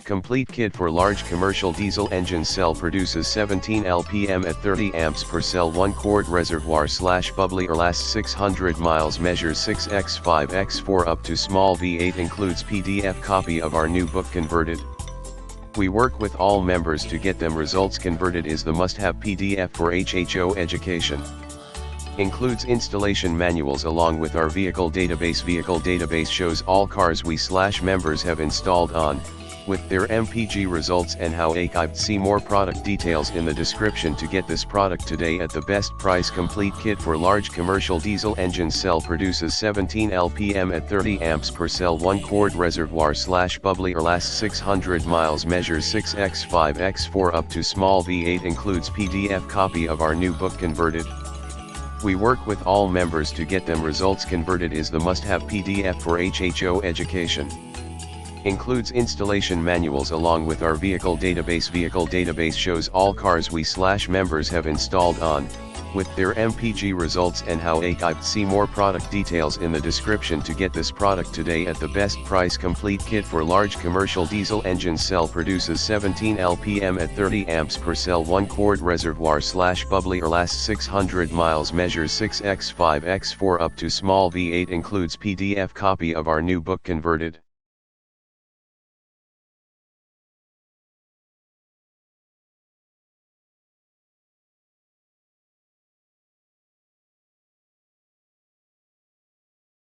Complete kit for large commercial diesel engine cell produces 17 lpm at 30 amps per cell. 1 quart reservoir / bubbly or lasts 600 miles. Measures 6x5x4 up to small V8. Includes PDF copy of our new book Converted. We work with all members to get them results. Converted is the must-have PDF for HHO education. Includes installation manuals along with our vehicle database. Vehicle database shows all cars we / members have installed on, with their MPG results and how archived. See more product details in the description to get this product today at the best price. Complete kit for large commercial diesel engine cell produces 17 lpm at 30 amps per cell. 1 quart reservoir / bubbly or lasts 600 miles. Measures 6x5x4 up to small V8. Includes PDF copy of our new book Converted. We work with all members to get them results. Converted is the must-have PDF for HHO education. Includes installation manuals along with our vehicle database. Vehicle database shows all cars we / members have installed on, with their MPG results and how archived. See more product details in the description to get this product today at the best price. Complete kit for large commercial diesel engine cell produces 17 lpm at 30 amps per cell. 1 quart reservoir / bubbly or lasts 600 miles. Measures 6x5x4 up to small V8. Includes PDF copy of our new book Converted.